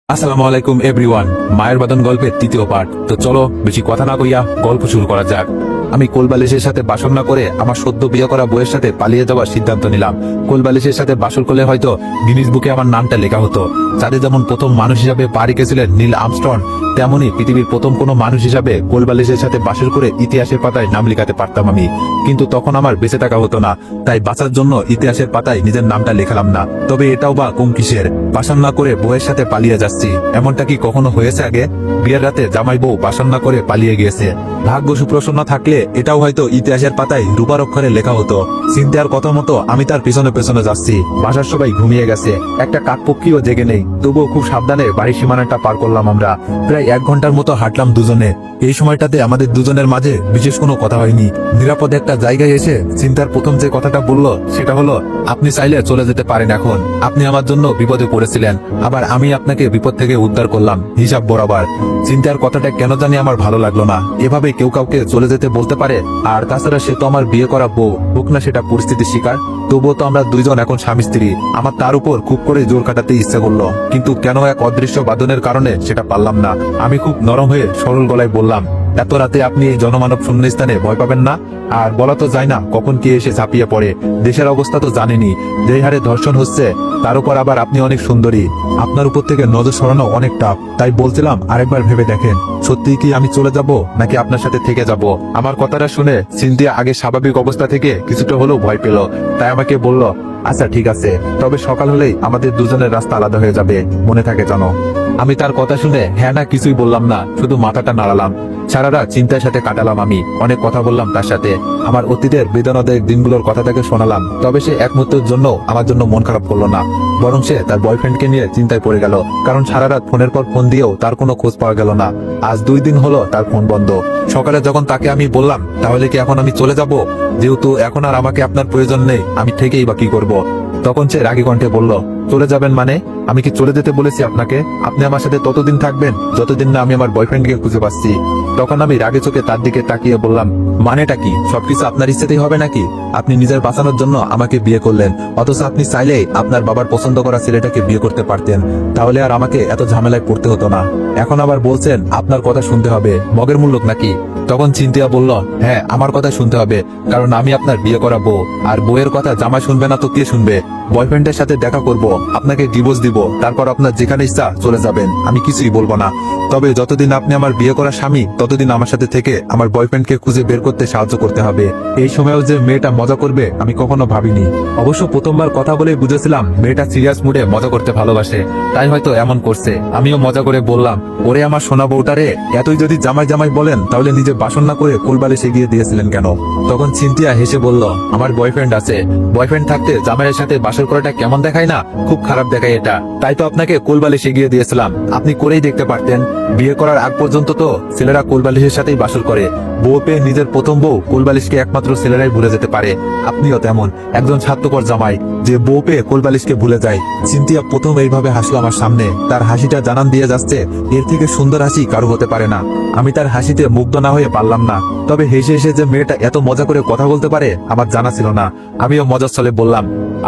আসসালামু আলাইকুম এভরিওয়ান। মায়ের বাদন গল্পের তৃতীয় পার্ট। তো চলো বেশি কথা না কইয়া গল্প শুরু করা যাক। আমি কোলবালিশের সাথে বাসর না করে আমার সদ্য বিয়ে করা বউয়ের সাথে পালিয়ে যাওয়ার সিদ্ধান্ত নিলাম। কোলবালিশের সাথে বাসর করলে হয়তো গিনিস বুকে আমার নামটা লেখা হতো। চাঁদে যেমন প্রথম মানুষ হিসাবে পা রেখেছিলেন নীল আর্মস্ট্রং, তেমনি পৃথিবীর প্রথম কোনো মানুষ হিসাবে কোলবালিশের সাথে বাসর করে ইতিহাসের পাতায় নাম লেখাতে পারতাম আমি। কিন্তু তখন আমার বেঁচে থাকা হতো না, তাই বাঁচার জন্য ইতিহাসের পাতায় নিজের নামটা লেখালাম না। তবে এটাও বা কম কিসের, বাসর না করে বউয়ের সাথে পালিয়ে যাচ্ছি, এমনটা কি কখনো হয়েছে আগে? বিয়ের রাতে জামাই বউ বাসর না করে পালিয়ে গিয়েছে। ভাগ্য সুপ্রসন্ন থাকলে এটাও হয়তো ইতিহাসের পাতায় রূপার অক্ষরে লেখা হতো। সিনথিয়ার কথা মতো আমি তার পিছনে পেছনে যাচ্ছি। বাসার সবাই ঘুমিয়ে গেছে, একটা কাকপক্ষীও জেগে নেই, তবুও খুব সাবধানে বাড়ির সীমানাটা পার করলাম আমরা। প্রায় 1 ঘন্টার মতো হাঁটলাম দুজনে। এই সময়টাতে আমাদের দুজনের মাঝে বিশেষ কোনো কথা হয়নি। নিরাপদ একটা জায়গায় এসে সিনথিয়ার প্রথম যে কথাটা বললো সেটা হলো, আপনি চাইলে চলে যেতে পারেন এখন। আপনি আমার জন্য বিপদে পড়েছিলেন, আবার আমি আপনাকে বিপদ থেকে উদ্ধার করলাম, হিসাব বরাবর। সিনথিয়ার কথাটা কেন জানি আমার ভালো লাগলো না। এভাবে কেউ কাউকে চলে যেতে বলতে পারে? আর তাছাড়া সে তো আমার বিয়ে করা বউ, হোক না সেটা পরিস্থিতির শিকার, তবুও তো আমরা দুইজন এখন স্বামী স্ত্রী। আমার তার উপর খুব করে জোর কাটাতে ইচ্ছে করলো, কিন্তু কেন এক অদৃশ্য বাঁধনের কারণে সেটা পারলাম না। আমি খুব নরম হয়ে সরল গলায় বললাম, এত রাতে আপনি এই জনমানব শূন্য স্থানে ভয় পাবেন না? আর বলা তো যায় না কখন কে এসে ঝাঁপিয়ে পড়ে। দেশের অবস্থা তো জানেনি, যে হারে ধর্ষণ হচ্ছে, তার উপর আবার আপনি অনেক সুন্দরী। আপনার উপর থেকে নজর সরানো অনেক টাফ। তাই বলছিলাম আরেকবার ভেবে দেখেন, সত্যি কি আমি চলে যাব নাকি আপনার সাথে থেকে যাব? আমার কথাটা শুনে সিনথিয়া আগে স্বাভাবিক অবস্থা থেকে কিছুটা হলেও ভয় পেল। তাই আমাকে বলল, আচ্ছা ঠিক আছে, তবে সকাল হলেই আমাদের দুজনের রাস্তা আলাদা হয়ে যাবে, মনে থাকে জানো। আমি তার কথা শুনে হ্যাঁ না কিছুই বললাম না, শুধু মাথাটা নাড়ালাম। সারা রাত চিন্তার সাথে কাটালাম আমি, অনেক কথা বললাম তার সাথে। আমার অতীতের বেদনাদায়ক দিনগুলোর কথা তাকে শোনালাম, তবে সে এক মুহূর্তের জন্য আমার জন্য মন খারাপ করলো না। বরং সে তার বয়ফ্রেন্ডকে নিয়ে চিন্তায় পড়ে গেল, কারণ সারা রাত ফোনের পর ফোন দিয়েও তার কোনো খোঁজ পাওয়া গেল না। আজ 2 দিন হলো তার ফোন বন্ধ। সকালে যখন তাকে আমি বললাম, তাহলে কি এখন আমি চলে যাব? যেহেতু এখন আর আমাকে আপনার প্রয়োজন নেই, আমি থেকেই বা কি করবো? তখন সে রাগী কণ্ঠে বলল, চলে যাবেন মানে? আমি কি চলে যেতে বলেছি আপনাকে? আপনি আমার সাথে ততদিন থাকবেন যতদিন না আমি আমার বয়ফ্রেন্ডকে খুঁজে পাচ্ছি। তখন আমি রাগে চোখে তার দিকে তাকিয়ে বললাম, মানেটা কি? সবকিছু আপনার ইচ্ছেতেই হবে নাকি? আপনি নিজের বাঁচানোর জন্য আমাকে বিয়ে করলেন, অথচ আপনি চাইলেই আপনার বাবার পছন্দ করা ছেলেটাকে বিয়ে করতে পারতেন, তাহলে আর আমাকে এত ঝামেলায় পড়তে হতো না। এখন আবার বলছেন আপনার কথা শুনতে হবে, মগের মূল্য নাকি? তখন সিনথিয়া বলল, হ্যাঁ আমার কথা শুনতে হবে, কারণ আমি আপনার বিয়ে করা বউ। আর বউয়ের কথা জামাই শুনবে না তো কে শুনবে? বয়ফ্রেন্ডের সাথে দেখা করব, আপনাকে ডিভোর্স দিব, তারপর আপনার যেখানে ইচ্ছা চলে যাবেন, আমি কিছুই বলবো না। তবে যতদিন আপনি আমার বিয়ে করা স্বামী, ততদিন আমার সাথে থেকে আমার বয়ফ্রেন্ডকে খুঁজে বের করতে সাহায্য করতে হবে। এই সময়ও যে মেয়েটা মজা করবে আমি কখনো ভাবিনি। অবশ্য প্রথমবার কথা বলে বুঝেছিলাম মেয়েটা সিরিয়াস মুডে মজা করতে ভালোবাসে, তাই হয়তো এমন করছে। আমিও মজা করে বললাম, ওরে আমার সোনা বউটারে, এতই যদি জামাই জামাই বলেন তাহলে নিজে বাসন না করে কোলবালিশে গিয়ে দিয়েছিলেন কেন? তখন সিনথিয়া হেসে বলল, আমার বয়ফ্রেন্ড আছে, বয়ফ্রেন্ড থাকতে জামাইয়ের সাথে বাসর করাটা কেমন দেখায় না? খুব খারাপ দেখায় এটা, তাই তো আপনাকে কোলবালিশে গিয়ে দিয়েছিলাম। আপনি করেই দেখতে পারতেন। বিয়ে করার আগ পর্যন্ত তো ছেলেরা কোলবালিশের সাথেই বাসর করে। বউ পেয়ে নিজের প্রথম বউ কোলবালিশকে একমাত্র ছেলেরাই ভুলে যেতে পারে। আপনিও তেমন একজন স্বার্থপর জামাই, যে বউ পেয়ে কোলবালিশকে ভুলে যায়। সিনথিয়া প্রথম এইভাবে হাসলো আমার সামনে। তার হাসিটা জানান দিয়ে যাচ্ছে এর থেকে সুন্দর হাসি কারো হতে পারে না। আমি তার হাসিতে মুগ্ধ না হয়ে পারলাম না। তবে হেসে হেসে যে মেয়েটা এত মজা করে কথা বলতে পারে আমার জানা ছিল না। আমিও মজার ছলে বললাম,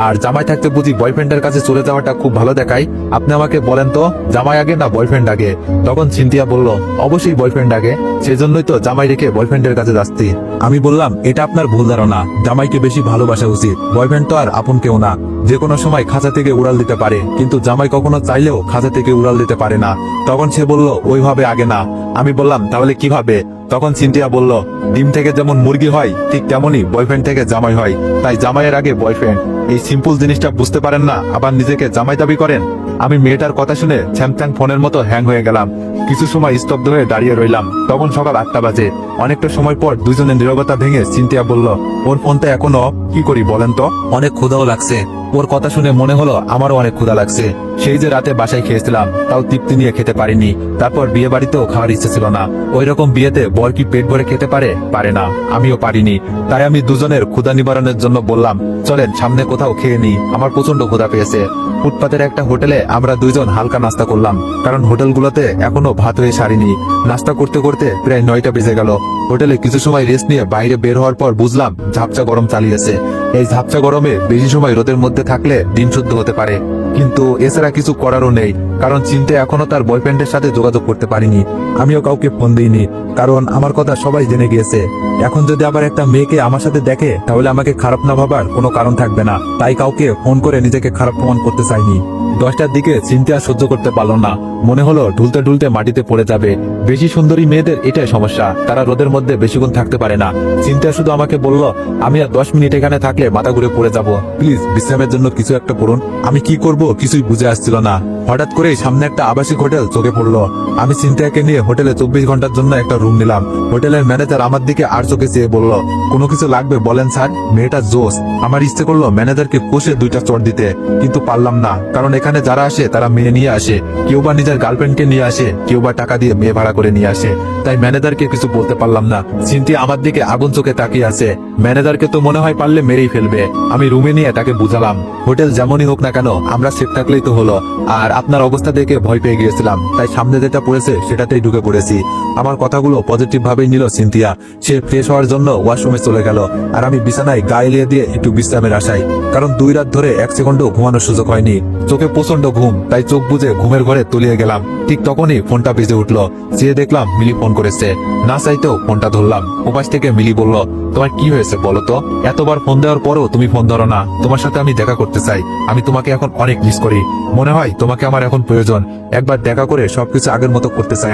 আর জামাই থাকতে বুঝি বয়ফ্রেন্ডের কাছে চলে যাওয়াটা খুব ভালো দেখায়? আপনি আমাকে বলেন তো, জামাই আগে না বয়ফ্রেন্ড আগে? তখন সিনথিয়া বলল, অবশ্যই বয়ফ্রেন্ড আগে, সেজন্যই তো জামাই রেখে বয়ফ্রেন্ডের কাছে যাচ্ছি। আমি বললাম, এটা আপনার ভুল ধারণা, জামাইকে বেশি ভালোবাসা উচিত। বয়ফ্রেন্ড তো আর আপন কেউ না, যে কোনো সময় খাঁচা থেকে উড়াল দিতে পারে, কিন্তু জামাই কখনো চাইলেও খাঁচা থেকে উড়াল দিতে পারে না। তখন সে বলল, ওইভাবে আগে না। আমি বললাম, তাহলে কিভাবে? তখন সিনথিয়া বলল, ডিম থেকে যেমন মুরগি হয় ঠিক তেমনই বয়ফ্রেন্ড থেকে জামাই হয়, তাই জামাইয়ের আগে বয়ফ্রেন্ড। এই সিম্পল জিনিসটা বুঝতে পারেন না, আবার নিজেকে জামাই দাবি করেন। আমি মেয়েটার কথা শুনে স্যামসাং ফোনের মতো হ্যাং হয়ে গেলাম। কিছু সময় স্তব্ধ হয়ে দাঁড়িয়ে রইলাম। তখন সকাল 8টা বাজে। অনেকটা সময় পর দুজনের নীরবতা ভেঙে সিনথিয়া বলল, ওর ফোনটা এখনো অফ, কি করি বলেন তো? অনেক ক্ষুধাও লাগছে। ওর কথা শুনে মনে হলো আমারও অনেক ক্ষুধা লাগছে। সেই যে রাতে বাসায় খেয়েছিলাম, তাও তৃপ্তি নিয়ে খেতে পারিনি। তারপর বিয়ে বাড়িতেও খাওয়ার ইচ্ছে ছিল না। ওই রকম বিয়েতে বর কি পেট ভরে খেতে পারে? পারে না, আমিও পারিনি। তাই আমি দুজনের ক্ষুধা নিবারণের জন্য বললাম, চলেন সামনে কোথাও খেয়ে নি, আমার প্রচন্ড ক্ষুধা পেয়েছে। ফুটপাতের একটা হোটেলে আমরা দুইজন হালকা নাস্তা করলাম, কারণ হোটেলগুলোতে এখনো ভাত হয়ে সারিনি। নাস্তা করতে করতে প্রায় 9টা বেজে গেল। হোটেলে কিছু সময় রেস্ট নিয়ে বাইরে বের হওয়ার পর বুঝলাম ঝাপসা গরম চালিয়েছে। এই ঝাপসা গরমে বেশি সময় রোদের মধ্যে থাকলে দিন শুদ্ধ হতে পারে। কিন্তু এছাড়া কিছু করারও নেই, কারণ চিন্তা এখনো তার বয়ফ্রেন্ডের সাথে যোগাযোগ করতে পারিনি। আমিও কাউকে ফোন দিইনি, কারণ আমার কথা সবাই জেনে গিয়েছে। এখন যদি আবার একটা মেয়েকে আমার সাথে দেখে তাহলে আমাকে খারাপ না ভাবার কোনো কারণ থাকবে না, তাই কাউকে ফোন করে নিজেকে খারাপ প্রমাণ করতে চাইনি। 10টার দিকে চিন্তা সহ্য করতে পারল না, মনে হলো ঢুলতে ঢুলতে মাটিতে পড়ে যাবে। বেশি সুন্দরী মেয়েদের এটাই সমস্যা, তারা রোদের মধ্যে বেশিক্ষণ থাকতে পারে না। চিন্তা শুধু আমাকে বলল, আমি আর 10 মিনিট এখানে থাকলে মাথা ঘুরে পড়ে যাব, প্লিজ বিশ্রামের জন্য কিছু একটা করুন। আমি কি করব কিছুই বুঝে আসছিল না। হঠাৎ করেই সামনে একটা আবাসিক হোটেল চোখে পড়লো। আমি চিন্তাকে নিয়ে হোটেলে 24 ঘন্টার জন্য একটা রুম নিলাম। হোটেলের ম্যানেজার আমার দিকে আর চোখে চেয়ে বলল, কোনো কিছু লাগবে বলেন স্যার। মেয়েটা জোস। আমার ইচ্ছে করলো ম্যানেজারকে কষে 2টা চড় দিতে, কিন্তু পারলাম না, কারণ এখানে যারা আসে তারা মেয়ে নিয়ে আসে, কেউ বা নিজের গার্লফ্রেন্ডকে নিয়ে আসে, কেউ বা টাকা দিয়ে মেয়ে ভাড়া করে নিয়ে আসে, তাই ম্যানেজারকে কিছু বলতে পারলাম না। চিন্তি আমার দিকে আগুন চোখে তাকিয়ে আছে। ম্যানেজারকে তো মনে হয় পারলে মেরেই ফেলবে। আমি রুমে নিয়ে তাকে বুঝালাম, হোটেল যেমনই হোক না কেন আমরা সেফ থাকলেই তো হলো। আর আপনার অবস্থা দেখে ভয় পেয়ে গিয়েছিলাম, তাই সামনে যেটা পড়েছে সেটাতেই ঢুকে পড়েছি। আমার কথাগুলো পজিটিভ ভাবেই নিল সিনথিয়া। সে ফ্রেশ হওয়ার জন্য ওয়াশরুমে চলে গেল, আর আমি বিছানায় গা এলিয়ে দিয়ে একটু বিশ্রামের আশায়, কারণ 2 রাত ধরে 1 সেকেন্ডও ঘুমানোর সুযোগ হয়নি। চোখে প্রচন্ড ঘুম, তাই চোখ বুজে ঘুমের ঘরে তলিয়ে গেলাম। ঠিক তখনই ফোনটা বেজে উঠলো। চেয়ে দেখলাম মিলি ফোন করেছে। না চাইতেও ফোনটা ধরলাম। ওপাশ থেকে মিলি বলল, তোমার কি হয়েছে বলো তো? এতবার ফোন দেওয়ার পরও তুমি ফোন ধরো না। তোমার সাথে আমি দেখা করতে চাই। আমি তোমাকে এখন অনেক মিস করি। মনে হয় তোমাকে আমার এখন প্রয়োজন। একবার দেখা করে সবকিছু আগের মতো করতে চাই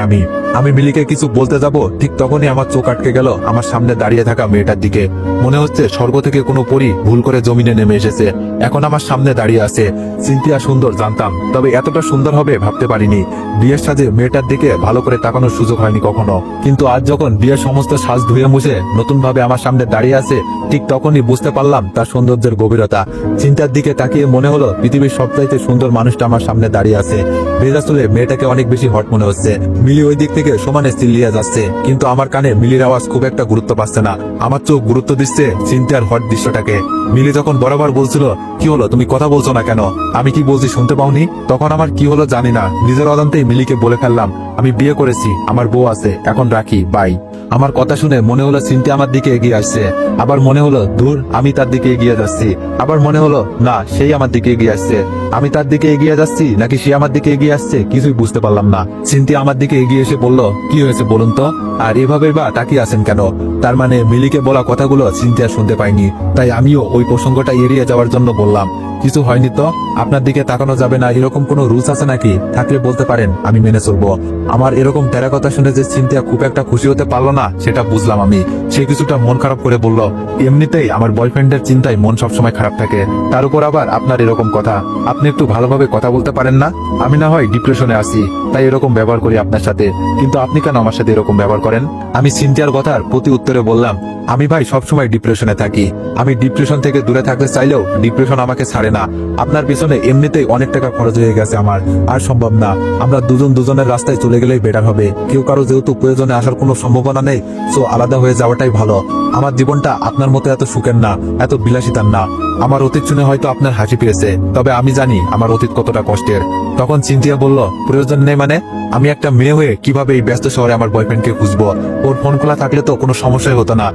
আমি মিলিকে কিছু বলতে যাব, ঠিক তখনই আমার চোখ আটকে গেল আমার সামনে দাঁড়িয়ে থাকা মেয়েটার দিকে। মনে হচ্ছে স্বর্গ থেকে কোনো পরী ভুল করে জমিনে নেমে এসেছে, এখন আমার সামনে দাঁড়িয়ে আছে। সিনথিয়া সুন্দর জানতাম, তবে এতটা সুন্দর হবে ভাবতে পারিনি। বিয়ের সাজে মেয়েটার দিকে ভালো করে তাকানোর সুযোগ হয়নি কখনো, কিন্তু আজ যখন বিয়ের সমস্ত সাজ ধুয়ে মুছে নতুন ভাবে আমার সামনে দাঁড়িয়ে আছে, ঠিক তখনই বুঝতে পারলাম তার সৌন্দর্যের গভীরতা। চিন্তার দিকে তাকিয়ে মনে হলো পৃথিবীর সবচাইতে সুন্দর মানুষটা আমার সামনে দাঁড়িয়ে আছে। ভেজা চুলে মেয়েটাকে অনেক বেশি হট মনে হচ্ছে। মিলি ওই দিক থেকে সমানে চিল্লিয়ে যাচ্ছে, কিন্তু আমার কানে মিলির আওয়াজ খুব একটা গুরুত্ব পাচ্ছে না। আমার চোখ গুরুত্ব দিচ্ছে চিন্তার হট দৃশ্যটাকে। মিলি যখন বরাবর বলছিল, কি হলো তুমি কথা বলছো না কেন? আমি কি বলছি শুনতে পাওনি? তখন আমার কি হলো জানি না, নিজের অজান্তেই মিলিকে বলে ফেললাম, আমি বিয়ে করেছি, আমার বউ আছে, এখন রাখি, বাই। আমার কথা শুনে মনে হলো চিন্তা আমার দিকে এগিয়ে আসছে, আবার মনে হলো দূর আমি তার দিকে এগিয়ে যাচ্ছি, আবার মনে হলো না সেই আমার দিকে এগিয়ে আসছে। আমি তার দিকে এগিয়ে যাচ্ছি নাকি সে আমার দিকে এগিয়ে আসছে কিছুই বুঝতে পারলাম না। চিন্তা আমার দিকে এগিয়ে এসে বলল, কি হয়েছে বলুন তো, আর এভাবে বা তাকিয়ে আছেন কেন? তার মানে মিলিকে বলা কথাগুলো চিন্তা শুনতে পাইনি, তাই আমিও ওই প্রসঙ্গটা এড়িয়ে যাওয়ার জন্য বললাম, কিছু হয়নি তো? আপনার দিকে তাকানো যাবে না এরকম কোনো রুলস আছে নাকি? থাকলে বলতে পারেন, আমি মেনে চলবো। আমার এরকম তেরা কথা শুনে যে চিন্তা খুব একটা খুশি হতে পারলো না সেটা বুঝলাম আমি। সে কিছুটা মন খারাপ করে বলল, এমনিতেই আমার বয়ফ্রেন্ডের চিন্তায় মন সবসময় খারাপ থাকে, তার উপর আবার আপনার এরকম কথা। আপনি একটু ভালোভাবে কথা বলতে পারেন না? আমি না হয় ডিপ্রেশনে আছি তাই এরকম ব্যবহার করি আপনার সাথে, কিন্তু আপনি কেন আমার সাথে এরকম ব্যবহার করেন? আমি চিন্তার কথার প্রতি উত্তরে বললাম, আমি ভাই সবসময় ডিপ্রেশনে থাকি। আমি ডিপ্রেশন থেকে দূরে থাকতে চাইলেও ডিপ্রেশন আমাকে ছাড়ে না। আপনার পিছনে এমনিতেই অনেক টাকা খরচ হয়ে গেছে আমার, আর সম্ভব না। আমরা দুজন দুজনের রাস্তায় চলে গেলেই বেটার হবে। কেউ কারো যেহেতু প্রয়োজনে আসার কোনো সম্ভাবনা নেই, সো আলাদা হয়ে যাওয়াটাই ভালো। আমার জীবনটা আপনার মতো এত সুখের না, এত বিলাসিতার না। আমার অতীত শুনে হয়তো আপনার হাসি পেয়েছে, তবে আমি জানি আমার অতীত কতটা কষ্টের। তখন চিন্তিয়া বলল, প্রয়োজন নেই মানে? আমি একটা মেয়ে হয়ে কিভাবে এই ব্যস্ত শহরে আমার বয়ফ্রেন্ডকে খুঁজবো? ওর ফোন খোলা থাকলে তো কোনো সমস্যাই হতো না।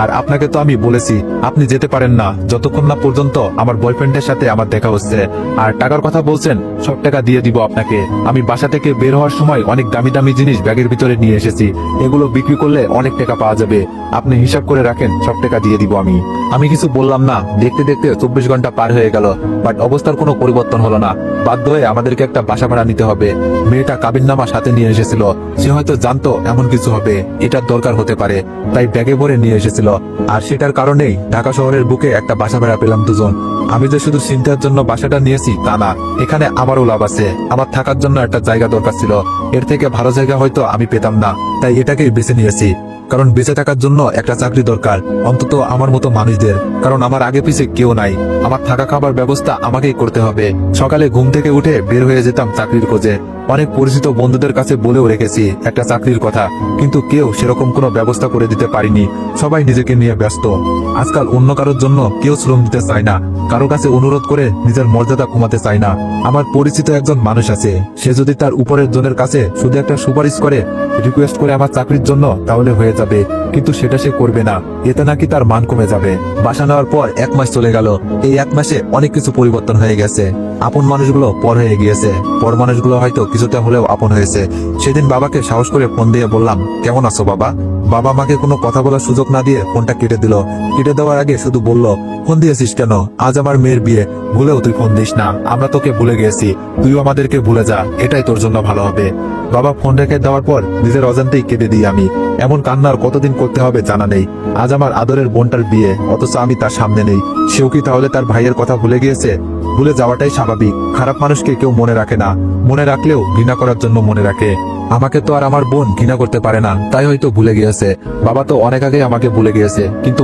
আর আপনাকে তো আমি বলেছি আপনি যেতে পারেন না যতক্ষণ না পর্যন্ত আমার বয়ফ্রেন্ডের সাথে আমার দেখা হচ্ছে। আর টাকার কথা বলছেন, সব টাকা দিয়ে দিব আপনাকে। আমি বাসা থেকে বের হওয়ার সময় অনেক দামি দামি জিনিস ব্যাগের ভিতরে নিয়ে এসেছি, এগুলো বিক্রি করলে অনেক টাকা পাওয়া যাবে। আপনি হিসাব করে রাখেন, সব টাকা দিয়ে দিব আমি কিছু বললাম না। দেখতে দেখতে 24 ঘন্টা পার হয়ে গেল, বাট অবস্থার কোনো পরিবর্তন হলো না। বাধ্য হয়ে আমাদেরকে একটা বাসা ভাড়া নিতে হবে। মেয়েটা কাবিননামা সাথে নিয়ে এসেছিল, সে হয়তো জানতো এমন কিছু হবে, এটার দরকার হতে পারে, তাই ব্যাগে ভরে নিয়ে এসেছিল। আর সেটার কারণেই ঢাকা শহরের বুকে একটা বাসা ভাড়া পেলাম দুজন। আমি যে শুধু চিন্তার জন্য বাসাটা নিয়েছি তা না, এখানে আমারও লাভ আছে। আমার থাকার জন্য একটা জায়গা দরকার ছিল, এর থেকে ভালো জায়গা হয়তো আমি পেতাম না, তাই এটাকেই বেছে নিয়েছি। কারণ বেঁচে থাকার জন্য একটা চাকরি দরকার, অন্তত আমার মতো মানুষদের। কারণ আমার আগে পিছে কেউ নাই, আমার থাকা খাবার ব্যবস্থা আমাকেই করতে হবে। সকালে ঘুম থেকে উঠে বের হয়ে যেতাম চাকরির খোঁজে। অনেক পরিচিত বন্ধুদের কাছে বলেও রেখেছি একটা চাকরির কথা, কিন্তু কেউ সেরকম কোনো ব্যবস্থা করে দিতে পারিনি। সবাই নিজেকে নিয়ে ব্যস্ত। আজকাল অন্য কারোর জন্য কেউ শ্রম দিতে চায় না, কারো কাছে অনুরোধ করে নিজের মর্যাদা কমাতে চাই না। আমার পরিচিত একজন মানুষ আছে, সে যদি তার উপরের জনের কাছে শুধু একটা সুপারিশ করে, রিকোয়েস্ট করে আমার চাকরির জন্য, তাহলে হয়ে যাবে, কিন্তু সেটা সে করবে না। এতে নাকি তার মান কমে যাবে। বাসা নেওয়ার পর 1 মাস চলে গেল। এই 1 মাসে অনেক কিছু পরিবর্তন হয়ে গেছে। আপন মানুষগুলো পর হয়ে গিয়েছে, পর মানুষগুলো হয়তো কিছুটা হলেও আপন হয়েছে। সেদিন বাবাকে সাহস করে ফোন দিয়ে বললাম, কেমন আছো বাবা? বাবা আমাকে কোনো কথা বলার সুযোগ না দিয়ে ফোনটা কেটে দিল। কেটে দেওয়ার আগে শুধু বলল, ফোন দিয়েছিস কেন? আজ আমার মেয়ের বিয়ে, ভুলেও তুই ফোন দিস না। আমরা তোকে ভুলে গেছি, তুইও আমাদেরকে ভুলে যা, এটাই তোর জন্য ভালো হবে। বাবা ফোন রেখে দেওয়ার পর নিজের অজান্তেই কেটে দিই আমি। এমন কান্নার কতদিন করতে হবে জানা নেই। আজ আমার আদরের বোনটার বিয়ে, অথচ আমি তার সামনে নেই। সেও কি তাহলে তার ভাইয়ের কথা ভুলে গিয়েছে? ভুলে যাওয়াটাই স্বাভাবিক। খারাপ মানুষকে কেউ মনে রাখে না, মনে রাখলেও ঘৃণা করার জন্য মনে রাখে। আমাকে তো আর আমার বোন ঘৃণা করতে পারে না, তাই হয়তো ভুলে গিয়েছে। বাবা তো অনেক আগেই আমাকে ভুলে গিয়েছে, কিন্তু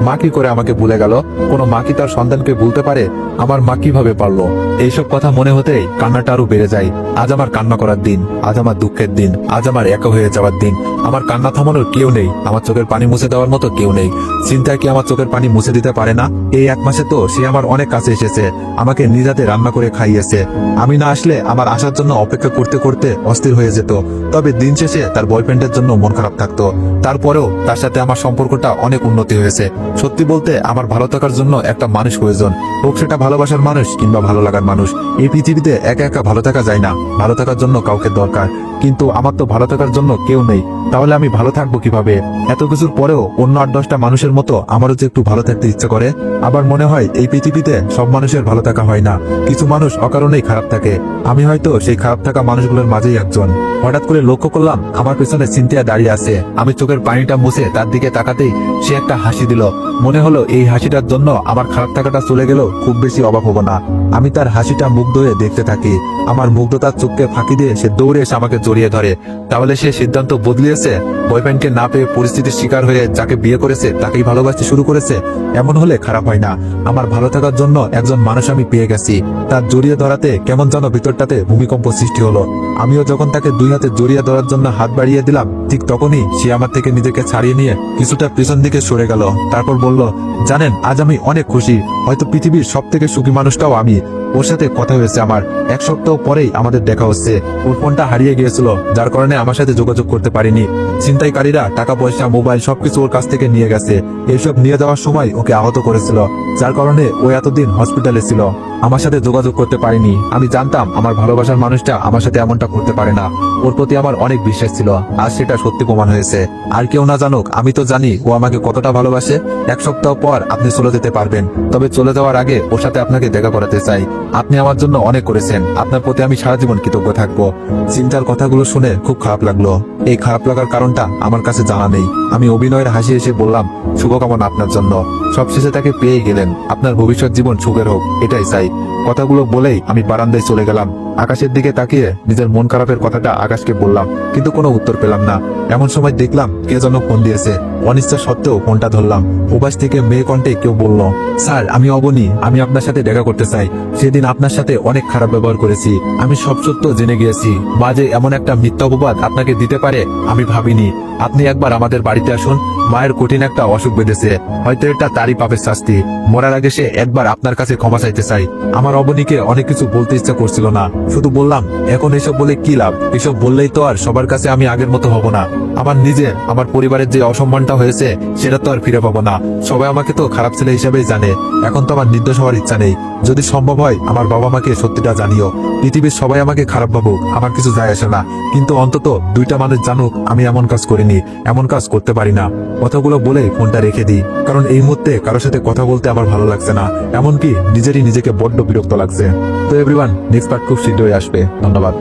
মা কি করে আমাকে ভুলে গেল? কোনো মা কি তার সন্তানকে ভুলতে পারে? আমার মা কিভাবে পারলো? এইসব কথা মনে হতেই কান্নাটা আরো বেড়ে যায়। আজ আমার কান্না করার দিন, আজ আমার দুঃখের দিন, আজ আমার একা হয়ে যাওয়ার দিন। আমার কান্না থামানোর কেউ নেই, আমার চোখের পানি মুছে দেওয়ার মতো কেউ নেই। চিন্তায় কি আমার চোখের পানি মুছে দিতে পারে না? এই 1 মাসে তো সে আমার অনেক কাছে এসেছে, আমাকে নিজ হাতে রান্না করে খাইয়েছে। আমি না আসলে আমার আসার জন্য অপেক্ষা করতে করতে অস্থির হয়ে যেত। তবে দিন শেষে তার বয়ফ্রেন্ডের জন্য মন খারাপ থাকতো। তারপরেও তার সাথে আমার সম্পর্কটা অনেক উন্নতি হয়েছে। সত্যি বলতে আমার ভালো থাকার জন্য একটা মানুষ প্রয়োজন, হোক সেটা ভালোবাসার মানুষ কিংবা ভালো লাগার মানুষ। এই পৃথিবীতে একা একা ভালো থাকা যায় না, ভালো থাকার জন্য কাউকে দরকার। কিন্তু আমার তো ভালো থাকার জন্য কেউ নেই, তাহলে আমি ভালো থাকবো কিভাবে? এত কিছুর পরেও অন্য 8-10টা মানুষের মতো আমারও যে একটু ভালো থাকতে ইচ্ছে করে। আবার মনে হয় এই পৃথিবীতে সব মানুষের ভালো থাকা হয় না, কিছু মানুষ অকারণেই খারাপ থাকে। আমি হয়তো সেই খারাপ থাকা মানুষগুলোর মাঝেই একজন। হঠাৎ করে লক্ষ্য করলাম আমার পেছনে সিনথিয়া দাঁড়িয়ে আছে। আমি চোখের পানিটা মুছে তার দিকে তাকাতেই সে একটা হাসি দিল। মনে হলো এই হাসিটার জন্য আমার খারাপ থাকাটা চলে গেল খুব বেশি অবাক হবো না। আমি তার হাসিটা মুগ্ধ হয়ে দেখতে থাকি। আমার মুগ্ধতার চোখকে ফাঁকি দিয়ে সে দৌড়ে এসে আমাকে জড়িয়ে ধরে। তাহলে সে সিদ্ধান্ত বদলিয়েছে, বয়ফ্রেন্ডকে না পেয়ে পরিস্থিতির শিকার হয়ে যাকে বিয়ে করেছে তাকেই ভালোবাসতে শুরু করেছে। এমন হলে খারাপ হয় না। আমার ভালো থাকার জন্য একজন মানুষ আমি পেয়ে গেছি। তার জড়িয়ে ধরাতে কেমন যেন ভিতরটাতে ভূমিকম্প সৃষ্টি হলো। আমিও যখন তাকে 2 হাতে জড়িয়ে ধরার জন্য হাত বাড়িয়ে দিলাম, ঠিক তখনই সে আমার থেকে নিজেকে ছাড়িয়ে নিয়ে কিছুটা পিছন দিকে সরে গেল। তারপর বলল, জানেন আজ আমি অনেক খুশি, হয়তো পৃথিবীর সব থেকে সুখী মানুষটাও আমি। ওর সাথে কথা হয়েছে আমার, 1 সপ্তাহ পরেই আমাদের দেখা হচ্ছে। ওর ফোনটা হারিয়ে গিয়েছিল, যার কারণে আমার সাথে যোগাযোগ করতে পারিনি। ছিনতাইকারীরা টাকা পয়সা মোবাইল সবকিছু ওর কাছ থেকে নিয়ে গেছে। এইসব নিয়ে যাওয়ার সময় ওকে আহত করেছিল, যার কারণে ও এতদিন হসপিটালে ছিল। আমার সাথে যোগাযোগ করতে পারিনি। আমি জানতাম আমার ভালোবাসার মানুষটা আমার সাথে এমনটা করতে পারে না। ওর প্রতি আমার অনেক বিশ্বাস ছিল, আজ সেটা সত্যি প্রমাণ হয়েছে। আর কেউ না জানুক, আমি তো জানি ও আমাকে কতটা ভালোবাসে। 1 সপ্তাহ পর আপনি চলে যেতে পারবেন, তবে চলে যাওয়ার আগে ওর সাথে আপনাকে দেখা করাতে চাই। আপনি আমার জন্য অনেক করেছেন, আপনার প্রতি আমি সারা জীবন কৃতজ্ঞ থাকবো। চিন্তার কথাগুলো শুনে খুব খারাপ লাগলো। এই খারাপ লাগার কারণটা আমার কাছে জানা নেই। আমি অভিনয়ের হাসি এসে বললাম, শুভকামনা আপনার জন্য। সবশেষে তাকে পেয়ে গেলেন, আপনার ভবিষ্যৎ জীবন সুখের হোক, এটাই চাই। কথাগুলো বলেই আমি বারান্দায় চলে গেলাম। আকাশের দিকে তাকিয়ে নিজের মন খারাপের কথাটা আকাশকে বললাম, কিন্তু কোনো উত্তর পেলাম না। এমন সময় দেখলাম কে যেন ফোন দিয়েছে। অনিচ্ছা সত্ত্বেও ফোনটা ধরলাম। ওপাশ থেকে মেয়ে কণ্ঠে কেউ বলল, স্যার আমি অবনী, আমি আপনার সাথে দেখা করতে চাই। সেদিন আপনার সাথে অনেক খারাপ ব্যবহার করেছি, আমি সব সত্য জেনে গিয়েছি। মাঝে এমন একটা মিথ্যা অপবাদ আপনাকে দিতে পারে আমি ভাবিনি। আপনি একবার আমাদের বাড়িতে আসুন, মায়ের কঠিন একটা অসুখ বেঁধেছে, হয়তো এটা তারই পাপের শাস্তি। মরার আগে সে একবার আপনার কাছে ক্ষমা চাইতে চাই। আমার অবনীকে অনেক কিছু বলতে ইচ্ছা করছিল না, শুধু বললাম এখন এসব বলে কি লাভ? এসব বললেই তো আর সবার কাছে আমি আগের মতো হব না। আমার নিজের, আমার পরিবারের যে অসম্মানটা হয়েছে সেটা তো আর ফিরে পাবো না। সবাই আমাকে তো খারাপ ছেলে হিসেবেই জানে। এখন তো আমার নির্দোষ হওয়ার ইচ্ছা নেই। যদি সম্ভব হয় আমার বাবা মাকে সত্যিটা জানিও। পৃথিবীর সবাই আমাকে খারাপ ভাবুক, আমার কিছু যায় আসে না, কিন্তু অন্তত 2টা মানুষ জানুক আমি এমন কাজ করিনি, এমন কাজ করতে পারি না। কথাগুলো বলে ফোনটা রেখে দিই, কারণ এই মুহূর্তে কারোর সাথে কথা বলতে আমার ভালো লাগছে না, এমনকি নিজেরই নিজেকে বড্ড বিরক্ত লাগছে। তো এভরিওয়ান, নেক্সট পার্ট খুব শীঘ্রই আসবে। ধন্যবাদ।